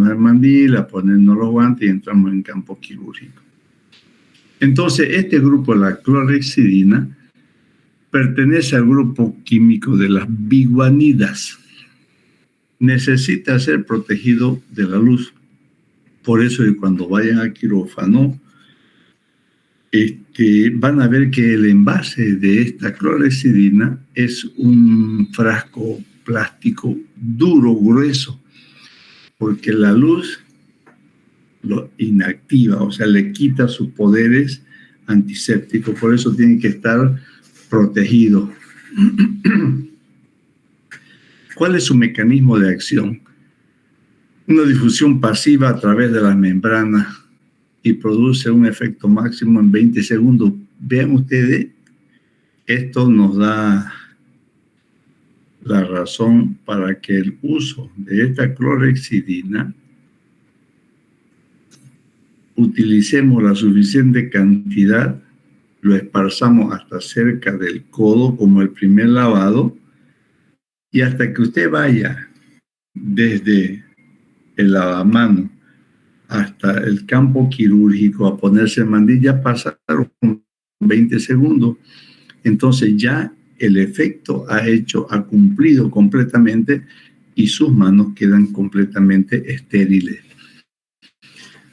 poner mandil, a ponernos los guantes y entramos en campo quirúrgico. Entonces, este grupo, la clorhexidina, pertenece al grupo químico de las biguanidas. Necesita ser protegido de la luz. Por eso, cuando vayan al quirófano, van a ver que el envase de esta clorhexidina es un frasco plástico duro, grueso, porque la luz lo inactiva, o sea, le quita sus poderes antisépticos. Por eso tiene que estar protegido. ¿Cuál es su mecanismo de acción? Una difusión pasiva a través de las membranas y produce un efecto máximo en 20 segundos. Vean ustedes, esto nos da la razón para que el uso de esta clorhexidina utilicemos la suficiente cantidad, lo esparzamos hasta cerca del codo como el primer lavado, y hasta que usted vaya desde el lavamanos hasta el campo quirúrgico a ponerse mandilla, pasaron 20 segundos. Entonces ya el efecto ha cumplido completamente y sus manos quedan completamente estériles.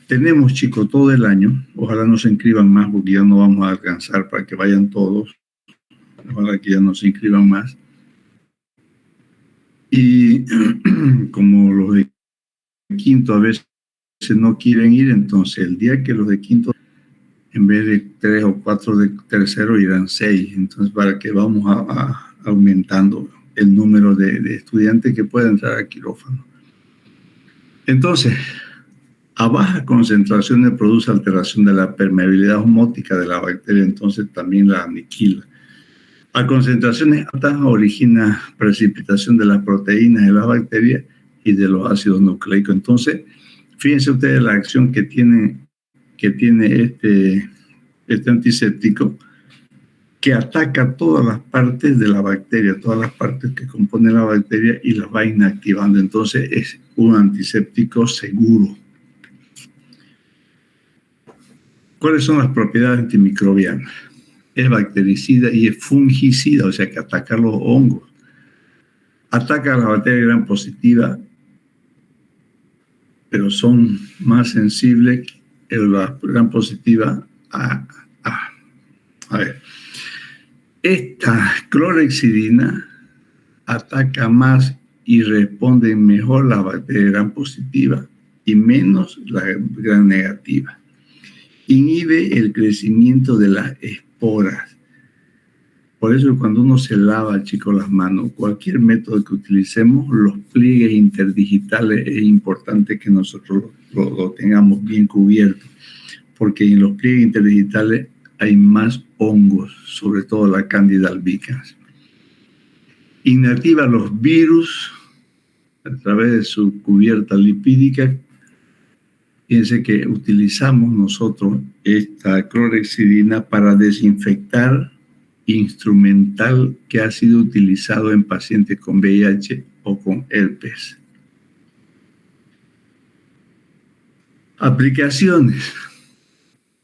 Tenemos, chicos, todo el año. Ojalá no se inscriban más porque ya no vamos a alcanzar para que vayan todos. Ojalá que ya no se inscriban más. Y como los de quinto a veces no quieren ir, entonces el día que los de quinto, en vez de 3 o 4 de tercero, irán 6. Entonces, para que vamos aumentando el número de estudiantes que pueden entrar al quirófano. Entonces, a bajas concentraciones produce alteración de la permeabilidad osmótica de la bacteria, entonces también la aniquila. A concentraciones altas origina precipitación de las proteínas de la bacteria y de los ácidos nucleicos. Entonces, fíjense ustedes la acción que tiene este antiséptico, que ataca todas las partes de la bacteria, todas las partes que componen la bacteria y las va inactivando. Entonces, es un antiséptico seguro. ¿Cuáles son las propiedades antimicrobianas? Es bactericida y es fungicida, o sea que ataca los hongos. Ataca a la bacteria gram positiva, pero son más sensibles que la gram positiva a ver. Esta clorhexidina ataca más y responde mejor la bacteria gram positiva y menos la gram negativa. Inhibe el crecimiento de las esporas. Por eso cuando uno se lava, chicos, las manos, cualquier método que utilicemos, los pliegues interdigitales es importante que nosotros lo tengamos bien cubierto, porque en los pliegues interdigitales hay más hongos, sobre todo la Candida albicans. Inactiva los virus a través de su cubierta lipídica. Fíjense que utilizamos nosotros esta clorhexidina para desinfectar instrumental que ha sido utilizado en pacientes con VIH o con herpes. Aplicaciones.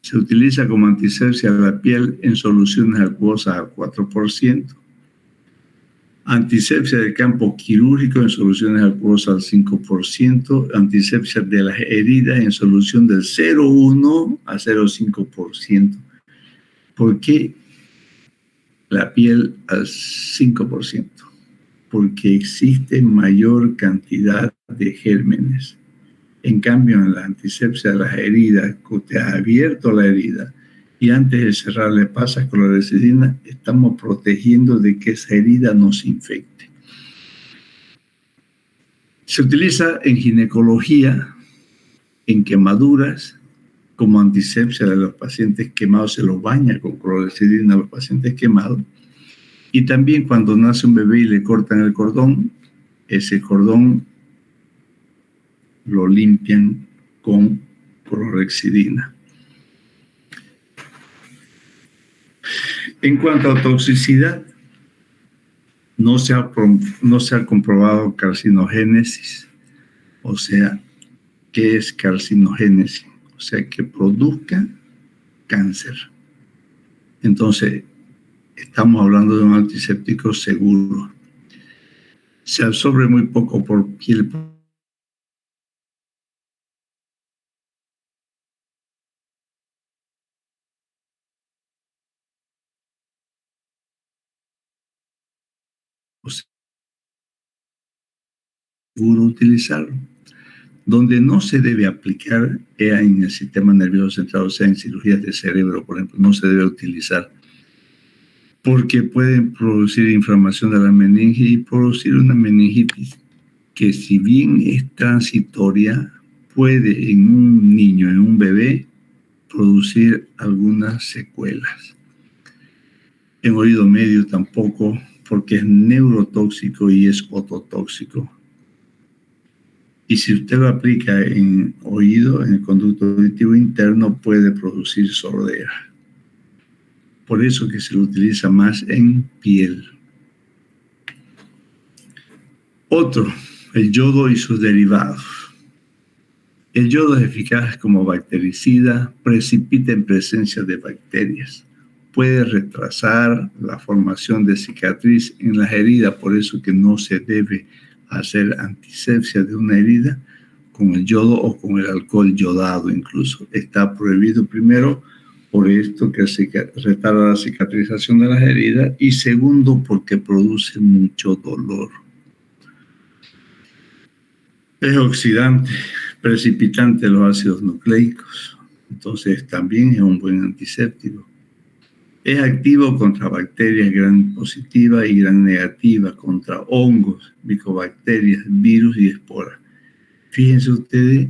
Se utiliza como antisepsia de la piel en soluciones acuosas al 4%. Antisepsia del campo quirúrgico en soluciones acuosas al 5%. Antisepsia de las heridas en solución del 0,1 a 0,5%. ¿Por qué la piel al 5%? Porque existe mayor cantidad de gérmenes. En cambio, en la antisepsia de las heridas, que usted ha abierto la herida y antes de cerrarle pasa clorhexidina, estamos protegiendo de que esa herida no se infecte. Se utiliza en ginecología, en quemaduras, como antisepsia de los pacientes quemados, se los baña con clorhexidina a los pacientes quemados. Y también cuando nace un bebé y le cortan el cordón, ese cordón lo limpian con clorhexidina. En cuanto a toxicidad, no se ha comprobado carcinogénesis, o sea, que es carcinogénesis, o sea, que produzca cáncer. Entonces, estamos hablando de un antiséptico seguro. Se absorbe muy poco por piel. Seguro utilizarlo. Donde no se debe aplicar es en el sistema nervioso central, o sea, en cirugías de cerebro, por ejemplo, no se debe utilizar porque pueden producir inflamación de la meninge y producir una meningitis que, si bien es transitoria, puede en un niño, en un bebé, producir algunas secuelas. En oído medio tampoco, porque es neurotóxico y es ototóxico. Y si usted lo aplica en oído, en el conducto auditivo interno, puede producir sordera. Por eso que se lo utiliza más en piel. Otro, el yodo y sus derivados. El yodo es eficaz como bactericida, precipita en presencia de bacterias. Puede retrasar la formación de cicatriz en las heridas, por eso que no se debe hacer antisepsia de una herida con el yodo o con el alcohol yodado incluso. Está prohibido, primero, por esto que retarda la cicatrización de las heridas, y segundo, porque produce mucho dolor. Es oxidante, precipitante de los ácidos nucleicos, entonces también es un buen antiséptico. Es activo contra bacterias gram positivas y gram negativas, contra hongos, micobacterias, virus y esporas. Fíjense ustedes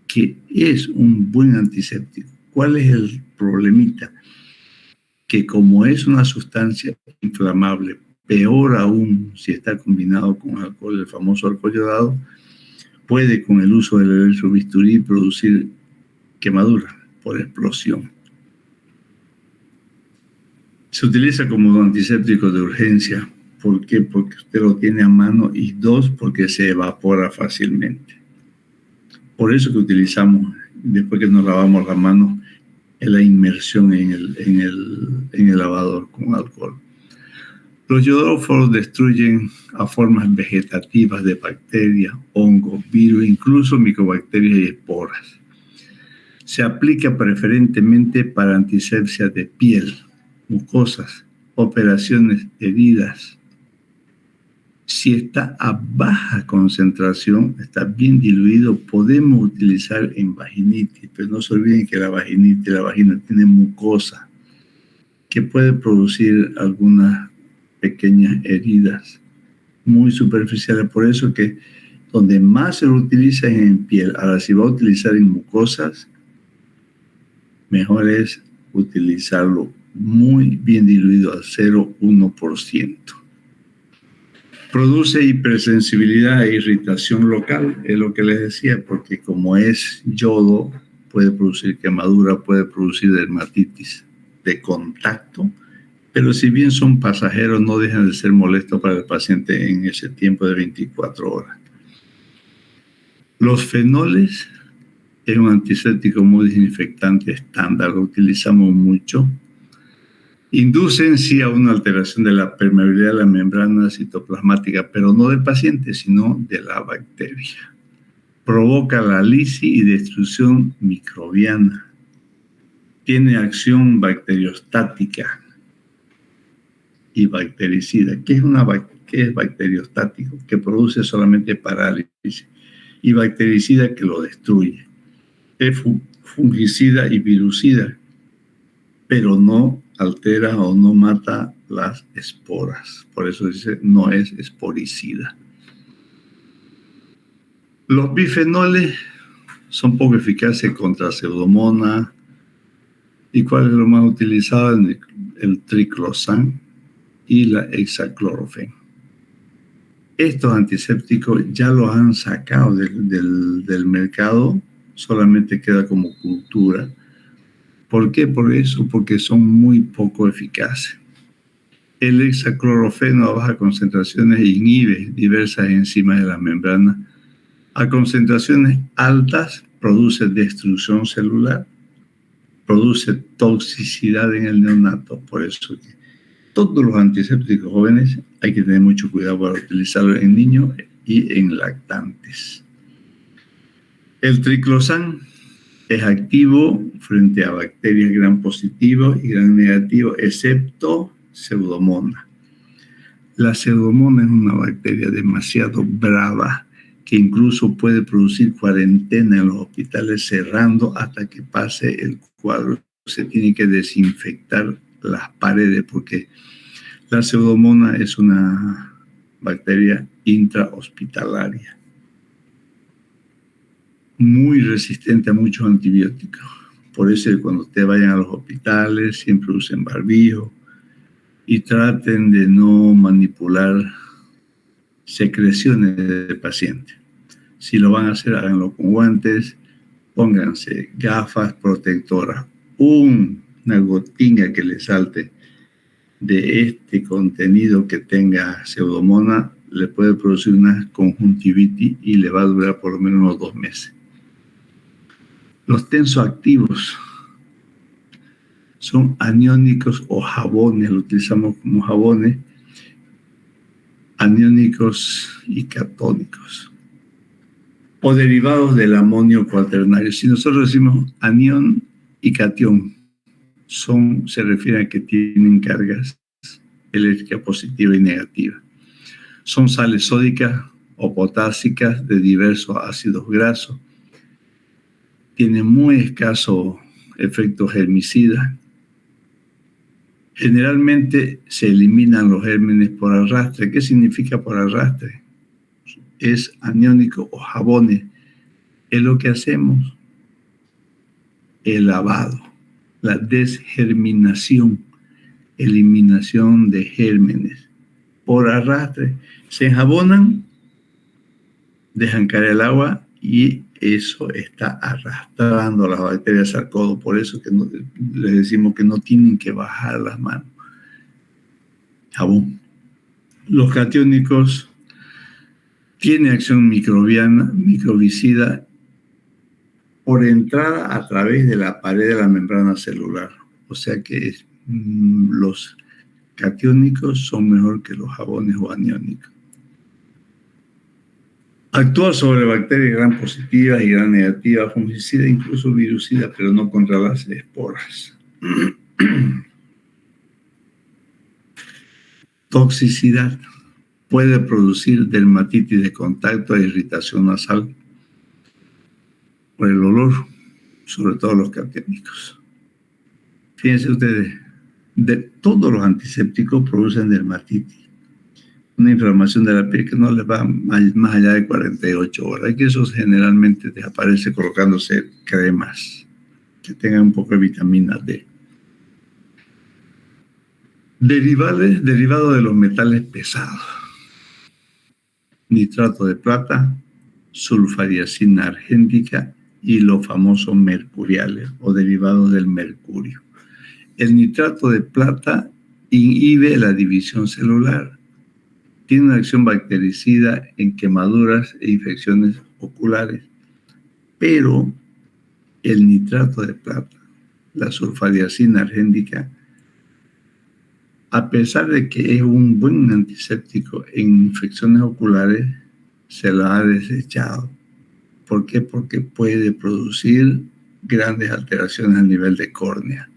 que es un buen antiséptico. ¿Cuál es el problemita? Que como es una sustancia inflamable, peor aún si está combinado con alcohol, el famoso alcohol yodado, puede con el uso del electrobisturí producir quemadura por explosión. Se utiliza como antiséptico de urgencia. ¿Por qué? Porque usted lo tiene a mano, y dos, porque se evapora fácilmente. Por eso que utilizamos, después que nos lavamos las manos, la inmersión en el lavador con alcohol. Los yodóforos destruyen a formas vegetativas de bacterias, hongos, virus, incluso micobacterias y esporas. Se aplica preferentemente para antisepsia de piel, mucosas, operaciones, heridas. Si está a baja concentración, está bien diluido, podemos utilizar en vaginitis, pero no se olviden que la vagina tiene mucosa que puede producir algunas pequeñas heridas muy superficiales. Por eso que donde más se lo utiliza es en piel. Ahora, si va a utilizar en mucosas, mejor es utilizarlo muy bien diluido al 0,1%. Produce hipersensibilidad e irritación local, es lo que les decía, porque como es yodo, puede producir quemadura, puede producir dermatitis de contacto, pero si bien son pasajeros, no dejan de ser molestos para el paciente en ese tiempo de 24 horas. Los fenoles es un antiséptico muy desinfectante estándar, lo utilizamos mucho. Inducen sí a una alteración de la permeabilidad de la membrana citoplasmática, pero no del paciente, sino de la bacteria. Provoca la lisis y destrucción microbiana. Tiene acción bacteriostática y bactericida. ¿Qué es bacteriostático? Que produce solamente parálisis. Y bactericida, que lo destruye. Es fungicida y virucida, pero no altera o no mata las esporas. Por eso dice, no es esporicida. Los bifenoles son poco eficaces contra pseudomonas. ¿Y cuál es lo más utilizado? El triclosan y la hexaclorofen. Estos antisépticos ya los han sacado del mercado, solamente queda como cultura. ¿Por qué? Por eso, porque son muy poco eficaces. El hexaclorofeno a bajas concentraciones inhibe diversas enzimas de la membrana A concentraciones altas produce destrucción celular, produce toxicidad en el neonato. Por eso que todos los antisépticos jóvenes hay que tener mucho cuidado para utilizarlos en niños y en lactantes. El triclosan es activo frente a bacterias gram positivo y gram negativo, excepto Pseudomonas. La Pseudomonas es una bacteria demasiado brava que incluso puede producir cuarentena en los hospitales, cerrando hasta que pase el cuadro. Se tiene que desinfectar las paredes porque la Pseudomonas es una bacteria intrahospitalaria, muy resistente a muchos antibióticos. Por eso cuando ustedes vayan a los hospitales siempre usen barbijo y traten de no manipular secreciones del paciente. Si lo van a hacer, háganlo con guantes, pónganse gafas protectoras. Una gotinga que le salte de este contenido que tenga Pseudomonas le puede producir una conjuntivitis y le va a durar por lo menos unos 2 meses. Los tensoactivos son aniónicos o jabones, lo utilizamos como jabones, aniónicos y catónicos, o derivados del amonio cuaternario. Si nosotros decimos anión y catión, se refiere a que tienen cargas eléctricas positiva y negativa. Son sales sódicas o potásicas de diversos ácidos grasos. Tienen muy escaso efecto germicida. Generalmente se eliminan los gérmenes por arrastre. ¿Qué significa por arrastre? Es aniónico o jabones. Es lo que hacemos. El lavado, la desgerminación, eliminación de gérmenes por arrastre. Se enjabonan, dejan caer el agua y eso está arrastrando a las bacterias sarcodo. Por eso que les decimos que no tienen que bajar las manos. Jabón. Los catiónicos tienen acción microbicida por entrada a través de la pared de la membrana celular. O sea que los catiónicos son mejor que los jabones o aniónicos. Actúa sobre bacterias gram positivas y gram negativas, fungicida, incluso virucida, pero no contra las esporas. Toxicidad. Puede producir dermatitis de contacto e irritación nasal por el olor, sobre todo los catiónicos. Fíjense ustedes, todos los antisépticos producen dermatitis. Una inflamación de la piel que no les va más allá de 48 horas. Y que eso generalmente desaparece colocándose cremas que tengan un poco de vitamina D. Derivados de los metales pesados. Nitrato de plata, sulfadiazina argéntica y los famosos mercuriales o derivados del mercurio. El nitrato de plata inhibe la división celular. Tiene una acción bactericida en quemaduras e infecciones oculares, pero el nitrato de plata, la sulfadiazina argéntica, a pesar de que es un buen antiséptico en infecciones oculares, se la ha desechado. ¿Por qué? Porque puede producir grandes alteraciones a nivel de córnea.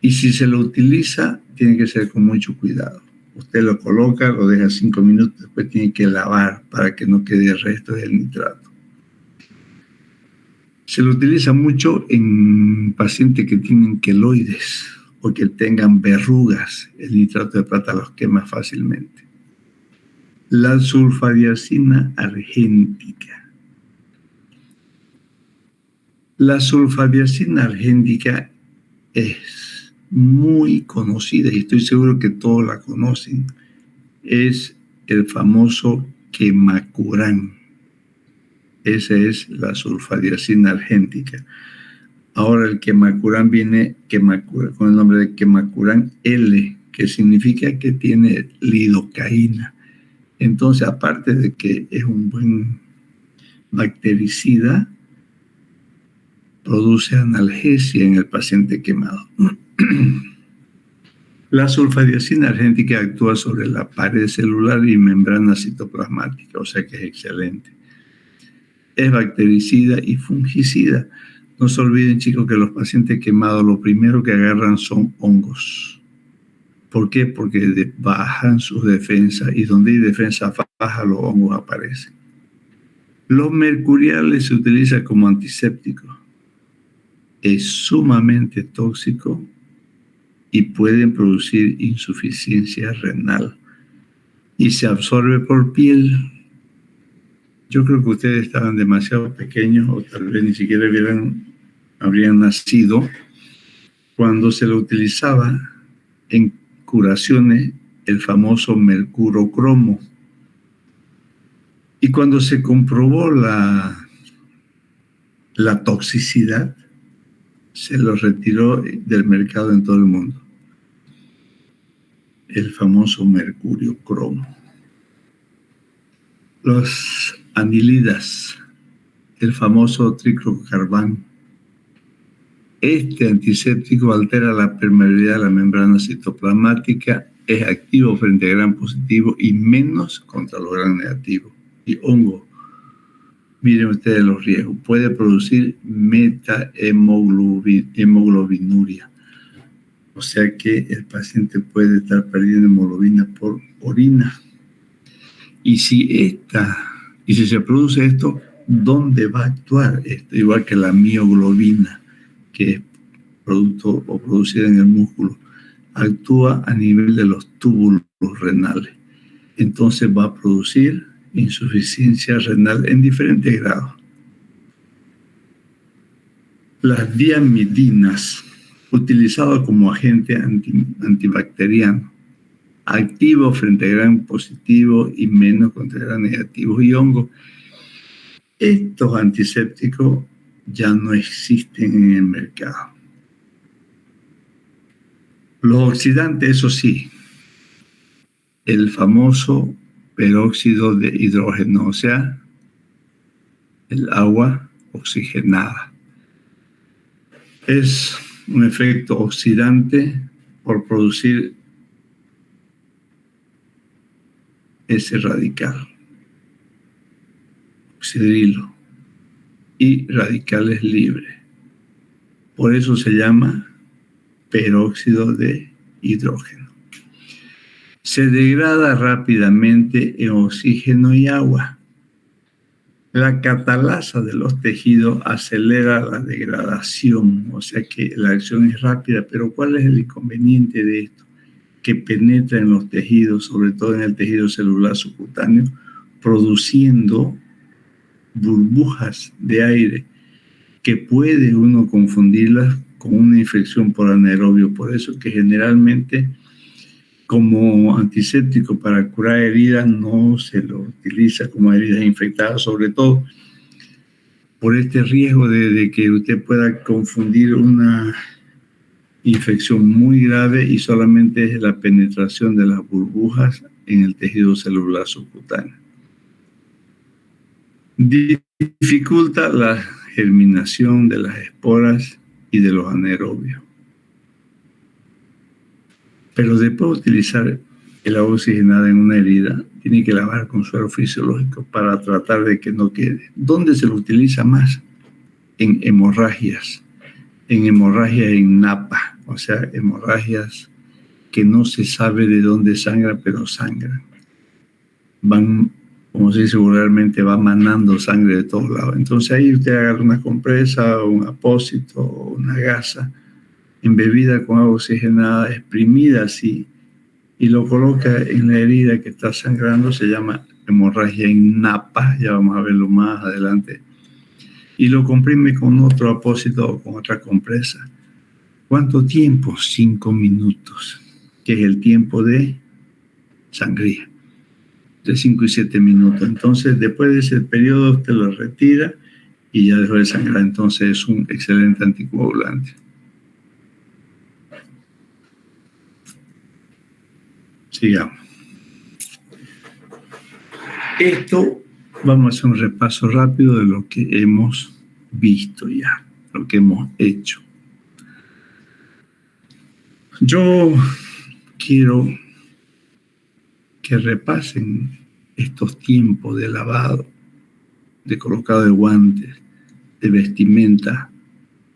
Y si se lo utiliza, tiene que ser con mucho cuidado. Usted lo coloca, lo deja 5 minutos, después tiene que lavar para que no quede el resto del nitrato. Se lo utiliza mucho en pacientes que tienen queloides o que tengan verrugas. El nitrato de plata los quema fácilmente. La sulfadiazina argéntica. La sulfadiazina argéntica es muy conocida y estoy seguro que todos la conocen. Es el famoso quemacurán. Esa es la sulfadiazina argéntica. Ahora el quemacurán viene con el nombre de quemacurán L, que significa que tiene lidocaína. Entonces, aparte de que es un buen bactericida, produce analgesia en el paciente quemado. La sulfadiazina argénica actúa sobre la pared celular y membrana citoplasmática, o sea que es excelente. Es bactericida y fungicida. No se olviden, chicos, que los pacientes quemados lo primero que agarran son hongos. ¿Por qué? Porque bajan sus defensas y donde hay defensa baja los hongos aparecen. Los mercuriales se utilizan como antiséptico. Es sumamente tóxico y pueden producir insuficiencia renal y se absorbe por piel. Yo creo que ustedes estaban demasiado pequeños o tal vez ni siquiera habrían nacido cuando se lo utilizaba en curaciones el famoso mercurocromo. Y cuando se comprobó la toxicidad, se lo retiró del mercado en todo el mundo. El famoso mercurio cromo. Los anilidas, el famoso triclocarbán. Este antiséptico altera la permeabilidad de la membrana citoplasmática, es activo frente a gram positivo y menos contra los gram negativos. Y hongo, miren ustedes los riesgos, puede producir metahemoglobinuria. O sea que el paciente puede estar perdiendo hemoglobina por orina. Y si se produce esto, ¿dónde va a actuar esto? Igual que la mioglobina, que es producto o producida en el músculo, actúa a nivel de los túbulos renales. Entonces va a producir insuficiencia renal en diferentes grados. Las diamidinas, utilizadas como agente antibacteriano, activo frente a gram positivo y menos contra gram negativo y hongo. Estos antisépticos ya no existen en el mercado. Los oxidantes, eso sí, el famoso peróxido de hidrógeno, o sea, el agua oxigenada. Es un efecto oxidante por producir ese radical, oxidrilo, y radicales libres. Por eso se llama peróxido de hidrógeno. Se degrada rápidamente en oxígeno y agua. La catalasa de los tejidos acelera la degradación, o sea que la acción es rápida, pero ¿cuál es el inconveniente de esto? Que penetra en los tejidos, sobre todo en el tejido celular subcutáneo, produciendo burbujas de aire que puede uno confundirlas con una infección por anaerobio. Por eso que generalmente como antiséptico para curar heridas no se lo utiliza como heridas infectadas, sobre todo por este riesgo de que usted pueda confundir una infección muy grave y solamente es la penetración de las burbujas en el tejido celular subcutáneo. Dificulta la germinación de las esporas y de los anaerobios. Pero después de utilizar el agua oxigenada en una herida, tiene que lavar con suero fisiológico para tratar de que no quede. ¿Dónde se lo utiliza más? En hemorragias en napa, o sea, hemorragias que no se sabe de dónde sangran, pero sangran. Van, como se dice vulgarmente, va manando sangre de todos lados. Entonces ahí usted agarra una compresa, o un apósito, o una gasa, embebida con agua oxigenada, exprimida así, y lo coloca en la herida que está sangrando, se llama hemorragia en napa, ya vamos a verlo más adelante, y lo comprime con otro apósito o con otra compresa. ¿Cuánto tiempo? 5 minutos, que es el tiempo de sangría, de 5 y 7 minutos. Entonces, después de ese periodo, usted lo retira y ya dejó de sangrar. Entonces, es un excelente anticoagulante. Sigamos. Esto Vamos a hacer un repaso rápido de lo que hemos visto ya, lo que hemos hecho. Yo quiero que repasen estos tiempos de lavado, de colocado de guantes, de vestimenta,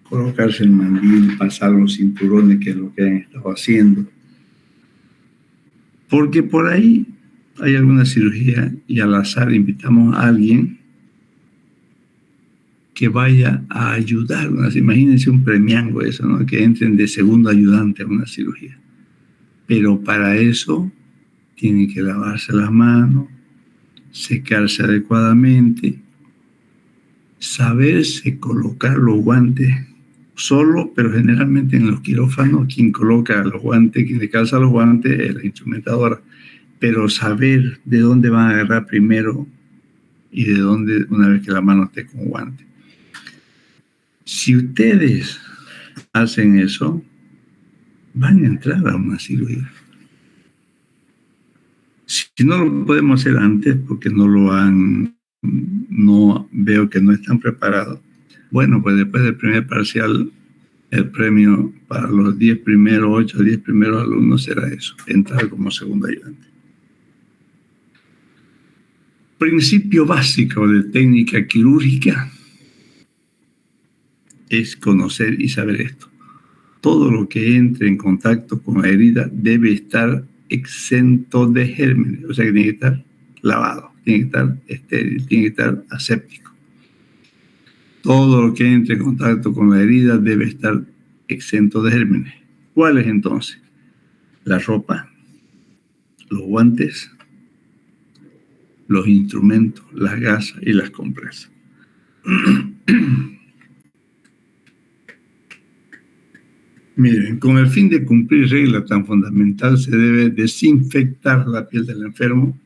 colocarse el mandil, pasar los cinturones, que es lo que han estado haciendo. Porque por ahí hay alguna cirugía y al azar invitamos a alguien que vaya a ayudar. Imagínense un premiango eso, ¿no? Que entren de segundo ayudante a una cirugía. Pero para eso tienen que lavarse las manos, secarse adecuadamente, saberse colocar los guantes solo, pero generalmente en los quirófanos quien coloca los guantes, quien le calza los guantes es la instrumentadora, pero saber de dónde van a agarrar primero y de dónde una vez que la mano esté con guante. Si ustedes hacen eso, van a entrar a una cirugía. Si no lo podemos hacer antes porque no veo que no están preparados, bueno, pues después del primer parcial, el premio para los 10 primeros, 8 o 10 primeros alumnos será eso, entrar como segundo ayudante. Principio básico de técnica quirúrgica es conocer y saber esto. Todo lo que entre en contacto con la herida debe estar exento de gérmenes, o sea que tiene que estar lavado, tiene que estar estéril, tiene que estar aséptico. Todo lo que entre en contacto con la herida debe estar exento de gérmenes. ¿Cuáles entonces? La ropa, los guantes, los instrumentos, las gasas y las compresas. Miren, con el fin de cumplir regla tan fundamental, se debe desinfectar la piel del enfermo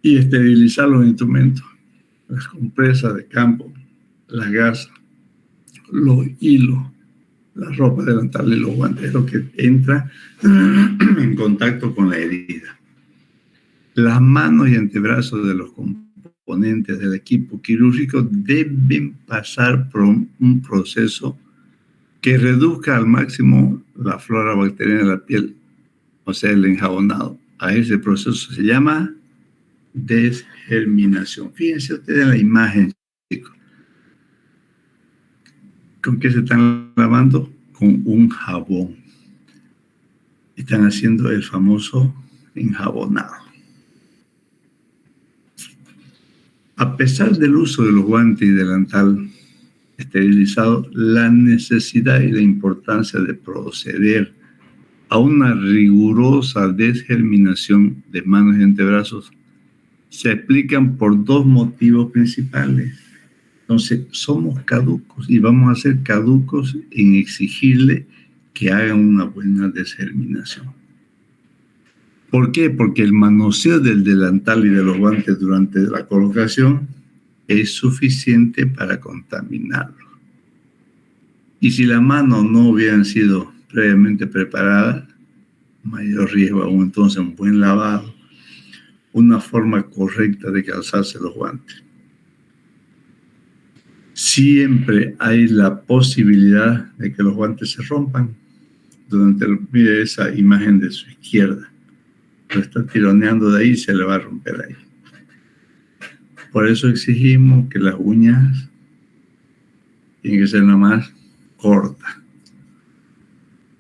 y esterilizar los instrumentos, las compresas de campo, las gasas, los hilos, la ropa delantal y los guantes, lo que entra en contacto con la herida. Las manos y antebrazos de los componentes del equipo quirúrgico deben pasar por un proceso que reduzca al máximo la flora bacteriana de la piel, o sea, el enjabonado. A ese proceso se llama desgerminación. Fíjense ustedes en la imagen, chicos. ¿Con qué se están lavando? Con un jabón. Están haciendo el famoso enjabonado. A pesar del uso de los guantes y delantal esterilizado, la necesidad y la importancia de proceder a una rigurosa desgerminación de manos y antebrazos se explican por dos motivos principales. Entonces, somos caducos y vamos a ser caducos en exigirle que hagan una buena desgerminación. ¿Por qué? Porque el manoseo del delantal y de los guantes durante la colocación es suficiente para contaminarlo. Y si las manos no hubieran sido previamente preparadas, mayor riesgo aún. Entonces, un buen lavado, una forma correcta de calzarse los guantes. Siempre hay la posibilidad de que los guantes se rompan. Mire esa imagen de su izquierda. Lo está tironeando de ahí y se le va a romper ahí. Por eso exigimos que las uñas tienen que ser nada más cortas.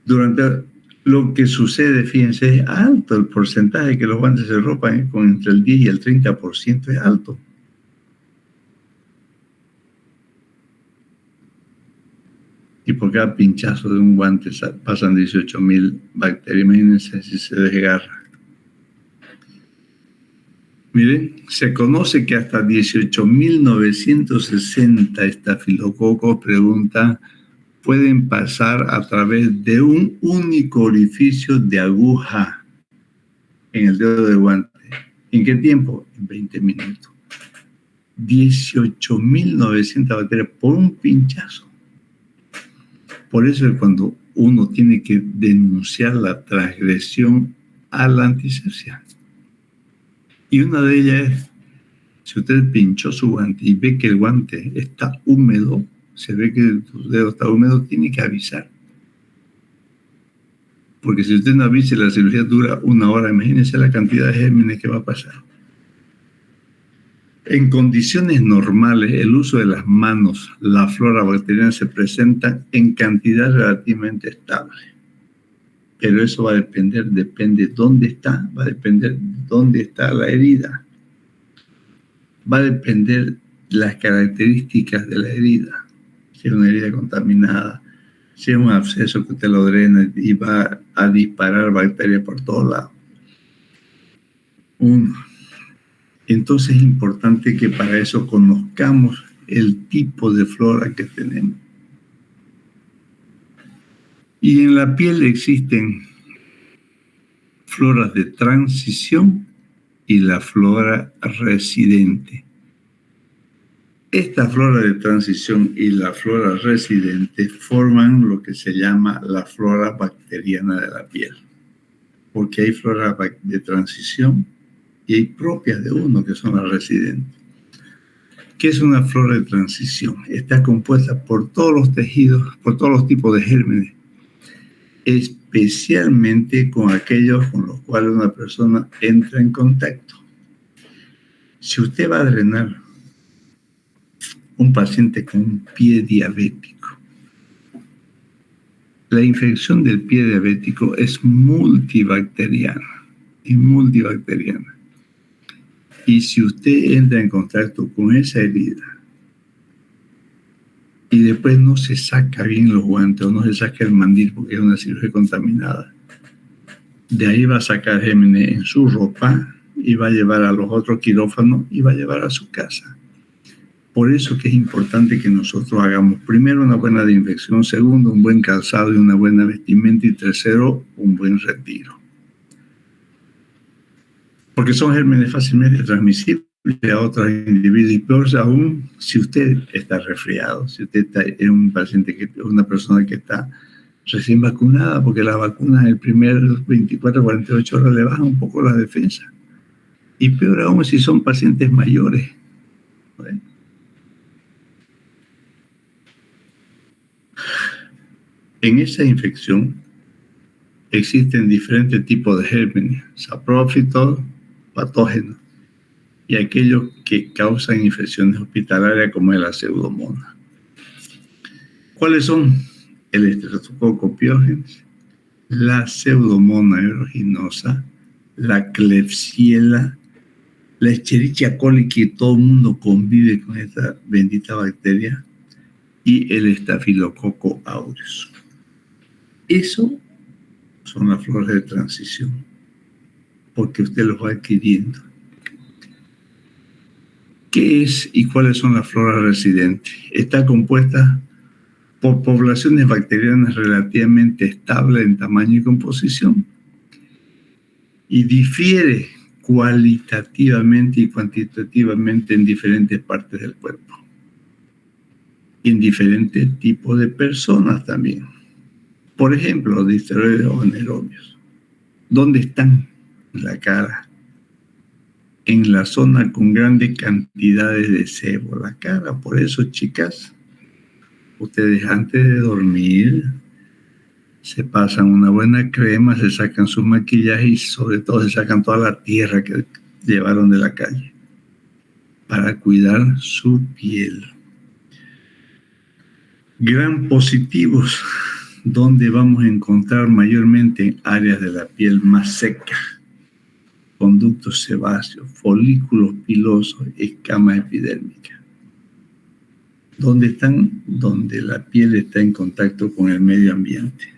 Durante lo que sucede, fíjense, es alto el porcentaje que los guantes se rompan, con entre el 10 y el 30% es alto. Y por cada pinchazo de un guante pasan 18.000 bacterias. Imagínense si se desgarra. Miren, se conoce que hasta 18.960 estafilococos, pregunta, pueden pasar a través de un único orificio de aguja en el dedo del guante. ¿En qué tiempo? En 20 minutos. 18.900 bacterias por un pinchazo. Por eso es cuando uno tiene que denunciar la transgresión a la antisepsia. Y una de ellas es Si usted pinchó su guante y ve que el guante está húmedo, se ve que tu dedo está húmedo, tiene que avisar. Porque si usted no avisa y la cirugía dura 1 hora, imagínense la cantidad de gérmenes que va a pasar. En condiciones normales, el uso de las manos, la flora bacteriana se presenta en cantidad relativamente estable. Pero eso va a depende dónde está, va a depender dónde está la herida. Va a depender las características de la herida. Si es una herida contaminada, si es un absceso que usted lo drena y va a disparar bacterias por todos lados. Entonces es importante que para eso conozcamos el tipo de flora que tenemos. Y en la piel existen floras de transición y la flora residente. Esta flora de transición y la flora residente forman lo que se llama la flora bacteriana de la piel, porque hay flora de transición y hay propias de uno, que son las residentes. ¿Qué es una flora de transición? Está compuesta por todos los tejidos, por todos los tipos de gérmenes, especialmente con aquellos con los cuales una persona entra en contacto. Si usted va a drenar un paciente con un pie diabético, la infección del pie diabético es multibacteriana. Y si usted entra en contacto con esa herida y después no se saca bien los guantes o no se saca el mandil porque es una cirugía contaminada, de ahí va a sacar gérmenes en su ropa y va a llevar a los otros quirófanos y va a llevar a su casa. Por eso que es importante que nosotros hagamos primero una buena desinfección, segundo un buen calzado y una buena vestimenta y tercero un buen retiro. Porque son gérmenes fácilmente transmisibles a otros individuos y peor aún si usted está resfriado, si usted es un paciente, una persona que está recién vacunada, porque las vacunas en el primer 24 48 horas le bajan un poco la defensa. Y peor aún si son pacientes mayores. ¿Bueno? En esa infección existen diferentes tipos de gérmenes, saprófitos, patógenos, y aquellos que causan infecciones hospitalarias como es la pseudomonas. ¿Cuáles son? El Streptococcus pyogenes, la pseudomonas aeruginosa, la Klebsiella, la Escherichia coli, que todo el mundo convive con esta bendita bacteria, y el Staphylococcus aureus. Eso son las floras de transición, porque usted los va adquiriendo. ¿Qué es y cuáles son las floras residentes? Está compuesta por poblaciones bacterianas relativamente estables en tamaño y composición y difiere cualitativamente y cuantitativamente en diferentes partes del cuerpo y en diferentes tipos de personas también. Por ejemplo, los disteroides o anaerobios. ¿Dónde están? En la cara. En la zona con grandes cantidades de sebo, la cara. Por eso, chicas, ustedes antes de dormir se pasan una buena crema, se sacan su maquillaje y sobre todo se sacan toda la tierra que llevaron de la calle para cuidar su piel. Gran positivos, donde vamos a encontrar mayormente en áreas de la piel más seca, conductos sebáceos, folículos pilosos, escamas epidérmicas. ¿Dónde están? Donde la piel está en contacto con el medio ambiente.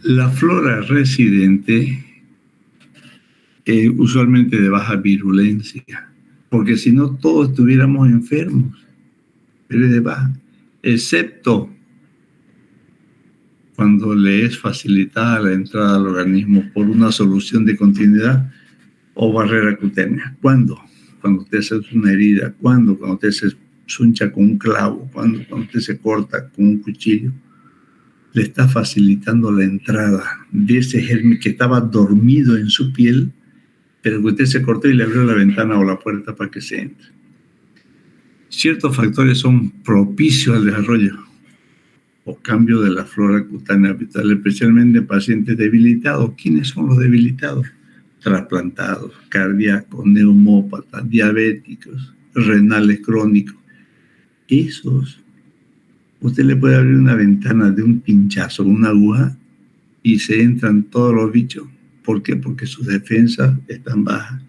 La flora residente es usualmente de baja virulencia, porque si no todos estuviéramos enfermos, pero es de baja, excepto cuando le es facilitada la entrada al organismo por una solución de continuidad o barrera cutánea. ¿Cuándo? Cuando usted hace una herida, cuando usted se suncha con un clavo, cuando usted se corta con un cuchillo, le está facilitando la entrada de ese germen que estaba dormido en su piel pero que usted se cortó y le abrió la ventana o la puerta para que se entre. Ciertos factores son propicios al desarrollo o cambio de la flora cutánea habitual, especialmente en pacientes debilitados. ¿Quiénes son los debilitados? Trasplantados, cardíacos, neumópatas, diabéticos, renales crónicos. Esos, usted le puede abrir una ventana de un pinchazo, una aguja, y se entran todos los bichos. ¿Por qué? Porque sus defensas están bajas.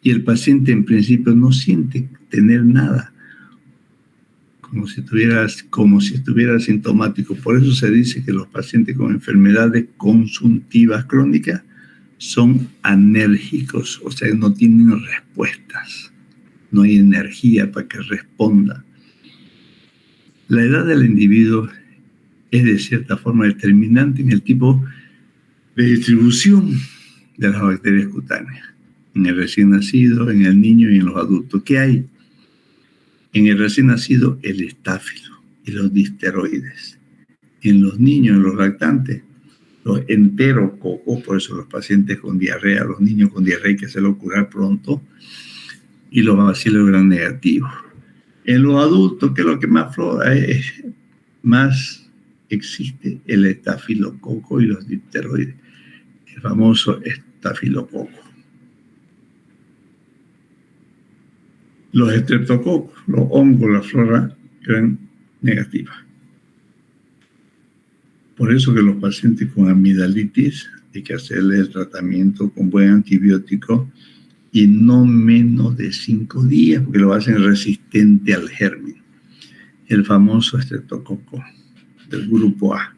Y el paciente en principio no siente tener nada, como si estuviera asintomático. Por eso se dice que los pacientes con enfermedades consuntivas crónicas son anérgicos, o sea, no tienen respuestas, no hay energía para que responda. La edad del individuo es de cierta forma determinante en el tipo de distribución de las bacterias cutáneas, en el recién nacido, en el niño y en los adultos. ¿Qué hay? En el recién nacido, el estáfilo y los difteroides. En los niños, en los lactantes, los enterococos, por eso los pacientes con diarrea, los niños con diarrea hay que hacerlo curar pronto, y los bacilos gram negativos. En los adultos, que es lo que más existe, el estafilococo y los difteroides, el famoso estafilococo. Los estreptococos, los hongos, la flora gram negativa. Por eso que los pacientes con amigdalitis hay que hacerle el tratamiento con buen antibiótico y no menos de 5 días, porque lo hacen resistente al germen. El famoso estreptococo del grupo A.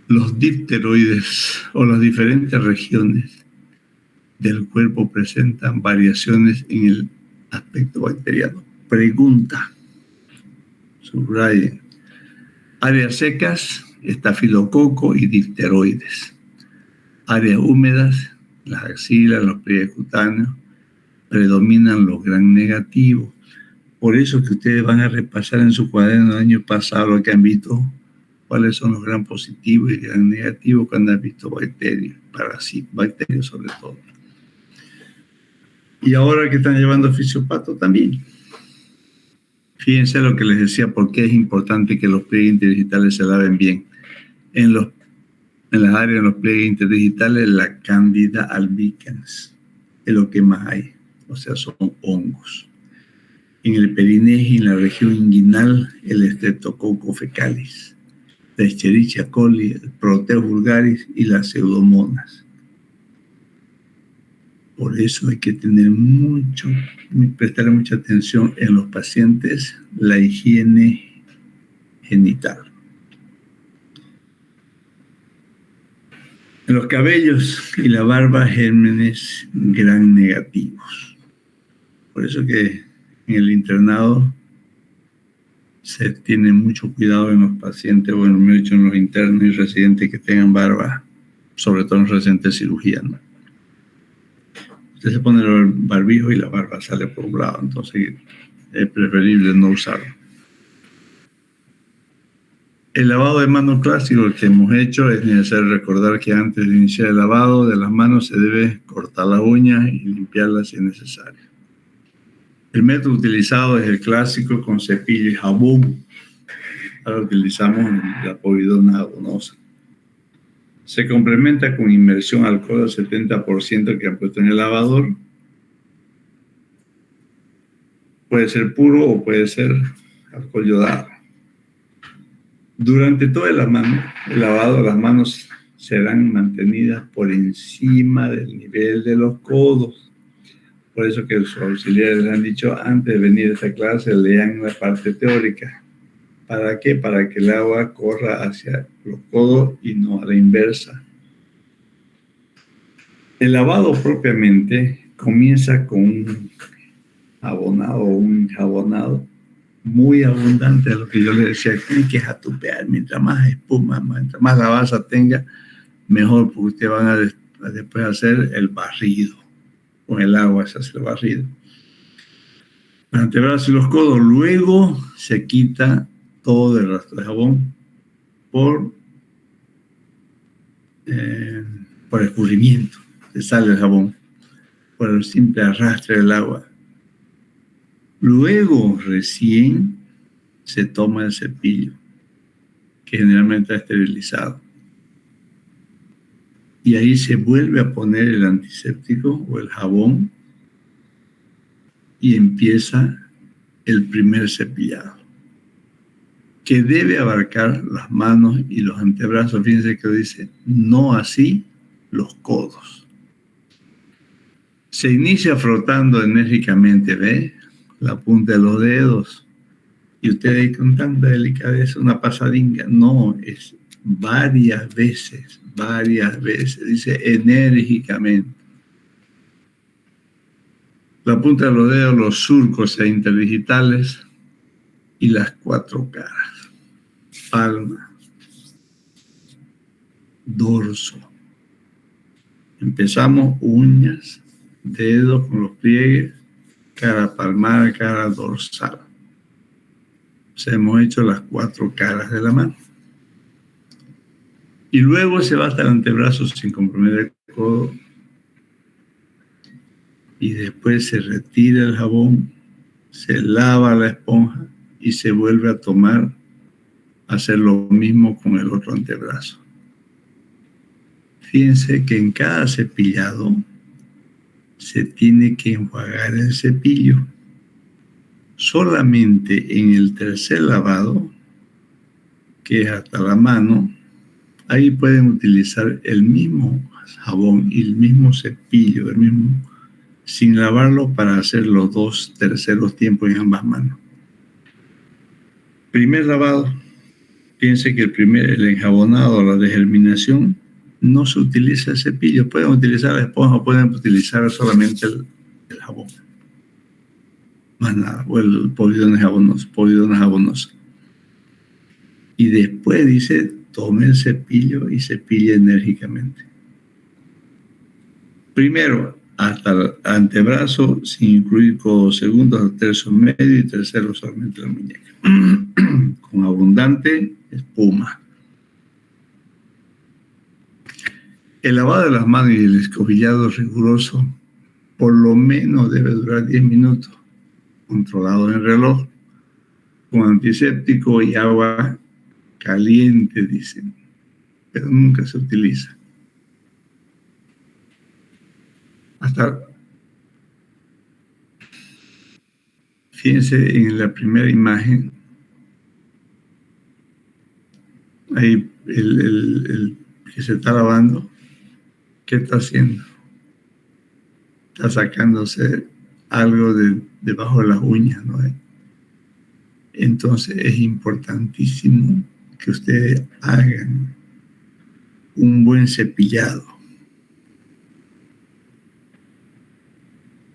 Los difteroides o las diferentes regiones del cuerpo presentan variaciones en el aspecto bacteriano. Pregunta, subrayen. Áreas secas, estafilococo y difteroides. Áreas húmedas, las axilas, los pliegues cutáneos, predominan los gram negativos. Por eso que ustedes van a repasar en su cuaderno del año pasado lo que han visto, cuáles son los gram positivos y gram negativos cuando han visto bacterias, parásitos, bacterias sobre todo. Y ahora que están llevando fisiopato también. Fíjense lo que les decía, por qué es importante que los pliegues interdigitales se laven bien. En las áreas de los pliegues interdigitales, la Candida albicans es lo que más hay, o sea, son hongos. En el perineo y en la región inguinal, el Streptococcus fecalis, la Escherichia coli, el Proteus vulgaris y las pseudomonas. Por eso hay que prestar mucha atención en los pacientes, la higiene genital. En los cabellos y la barba, gérmenes gram negativos. Por eso que en el internado se tiene mucho cuidado en los pacientes, bueno, me he dicho en los internos y residentes que tengan barba, sobre todo en los residentes de cirugía, ¿no? Usted se pone el barbijo y la barba sale por un lado, entonces es preferible no usarlo. El lavado de manos clásico que hemos hecho, es necesario recordar que antes de iniciar el lavado de las manos se debe cortar las uñas y limpiarlas si es necesario. El método utilizado es el clásico con cepillo y jabón. Ahora utilizamos la povidona jabonosa. Se complementa con inmersión alcohol al 70% que han puesto en el lavador. Puede ser puro o puede ser alcohol yodado. Durante todo el lavado, las manos serán mantenidas por encima del nivel de los codos. Por eso que sus auxiliares les han dicho, antes de venir a esta clase, lean la parte teórica. ¿Para qué? Para que el agua corra hacia los codos y no a la inversa. El lavado propiamente comienza con un jabonado muy abundante, a lo que yo les decía, tienen que jatupear, mientras más espuma, mientras más lavaza tenga, mejor, porque ustedes van a después hacer el barrido. Con el agua se hace el barrido. Los antebrazos y los codos, luego se quita todo el rastro de jabón por por escurrimiento, se sale el jabón, por el simple arrastre del agua. Luego recién se toma el cepillo, que generalmente está esterilizado. Y ahí se vuelve a poner el antiséptico o el jabón y empieza el primer cepillado, que debe abarcar las manos y los antebrazos. Fíjense que dice, no así los codos. Se inicia frotando enérgicamente, ¿ve? La punta de los dedos. Y ustedes con tanta delicadeza, una pasadinga. No, es varias veces. Dice enérgicamente. La punta de los dedos, los surcos e interdigitales y las 4 caras. Palma, dorso. Empezamos uñas, dedos con los pliegues, cara palmar, cara dorsal. O sea, hemos hecho las 4 caras de la mano. Y luego se va hasta el antebrazo sin comprometer el codo. Y después se retira el jabón, se lava la esponja y se vuelve a tomar, hacer lo mismo con el otro antebrazo. Fíjense que en cada cepillado se tiene que enjuagar el cepillo. Solamente en el tercer lavado, que es hasta la mano, ahí pueden utilizar el mismo jabón y el mismo cepillo, el mismo, sin lavarlo, para hacer los 2 terceros tiempos en ambas manos. Primer lavado, piense que el enjabonado o la desgerminación, no se utiliza el cepillo. Pueden utilizar la esponja o pueden utilizar solamente el jabón. Más nada, o el povidón jabonoso. Y después dice, tome el cepillo y cepille enérgicamente. Primero, hasta el antebrazo, sin incluir codos. Segundo, al tercio medio. Y tercero, solamente la muñeca. Con abundante espuma. El lavado de las manos y el escobillado riguroso por lo menos debe durar 10 minutos, controlado en el reloj, con antiséptico y agua caliente, dicen, pero nunca se utiliza. Fíjense en la primera imagen, ahí el que se está lavando, ¿qué está haciendo? Está sacándose algo debajo de las uñas, ¿no? Entonces es importantísimo que ustedes hagan un buen cepillado.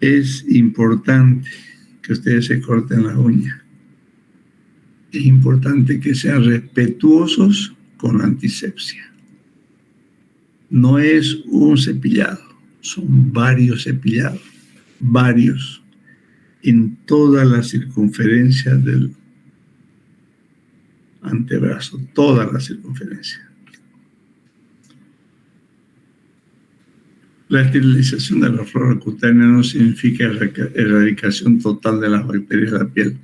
Es importante que ustedes se corten las uñas. Es importante que sean respetuosos con la antisepsia. No es un cepillado, son varios cepillados, varios, en toda la circunferencia del antebrazo, toda la circunferencia. La esterilización de la flora cutánea no significa erradicación total de las bacterias de la piel,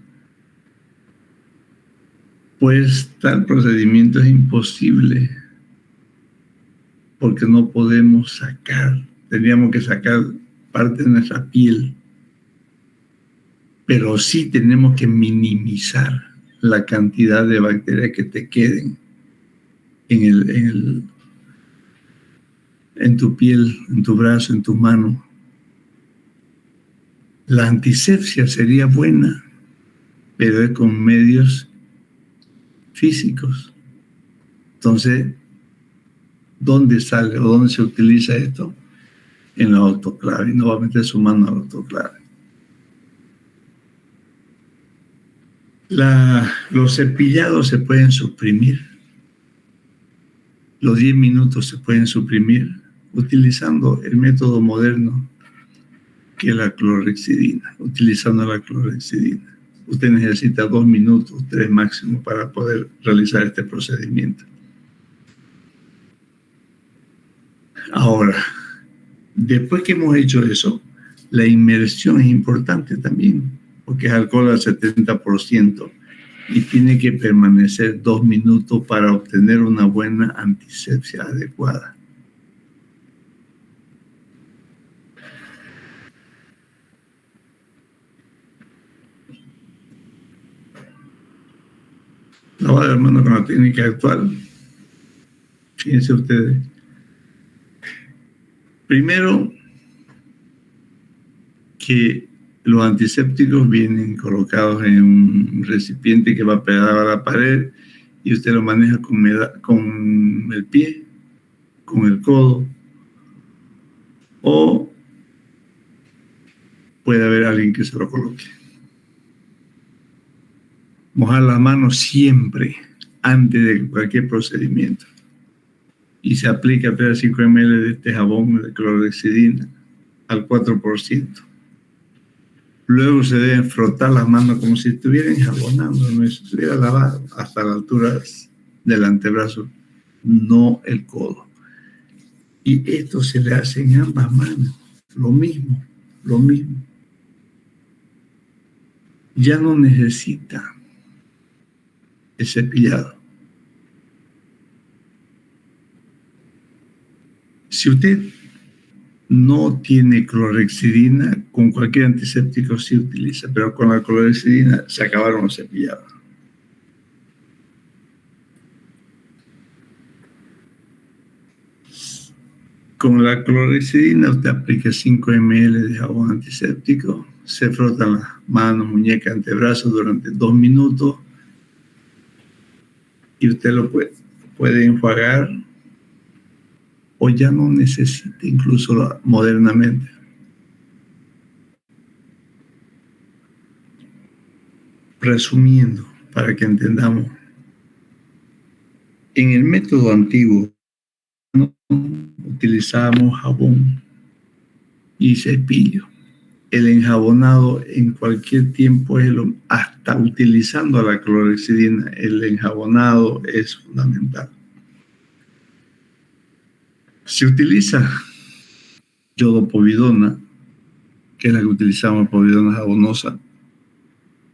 pues tal procedimiento es imposible, porque no podemos tendríamos que sacar parte de nuestra piel, pero sí tenemos que minimizar la cantidad de bacterias que te queden en tu piel, en tu brazo, en tu mano. La antisepsia sería buena, pero es con medios físicos. Entonces, ¿dónde sale o dónde se utiliza esto? En la autoclave. Y no va a meter su mano a la autoclave. Los cepillados se pueden suprimir. Los 10 minutos se pueden suprimir utilizando el método moderno, que es la clorhexidina. Utilizando la clorhexidina. Usted necesita 2 minutos, 3 máximo, para poder realizar este procedimiento. Ahora, después que hemos hecho eso, la inmersión es importante también, porque es alcohol al 70% y tiene que permanecer 2 minutos para obtener una buena antisepsia adecuada. Lavado de manos con la técnica actual. Fíjense ustedes. Primero, que los antisépticos vienen colocados en un recipiente que va pegado a la pared y usted lo maneja con el pie, con el codo, o puede haber alguien que se lo coloque. Mojar las manos siempre antes de cualquier procedimiento. Y se aplica 3 a 5 ml de este jabón de clorhexidina al 4%. Luego se deben frotar las manos como si estuvieran enjabonando, como si estuviera lavado hasta la altura del antebrazo, no el codo. Y esto se le hace en ambas manos, lo mismo. Ya no necesita el cepillado. Si usted no tiene clorhexidina, con cualquier antiséptico sí utiliza, pero con la clorhexidina se acabaron los cepillados. Con la clorhexidina usted aplica 5 ml de jabón antiséptico, se frotan las manos, muñecas, antebrazos durante 2 minutos y usted lo puede enjuagar o ya no necesita incluso modernamente. Resumiendo, para que entendamos, en el método antiguo no utilizábamos jabón y cepillo. El enjabonado en cualquier tiempo hasta utilizando la clorhexidina, el enjabonado es fundamental. Se utiliza yodopovidona, que es la que utilizamos, povidona jabonosa.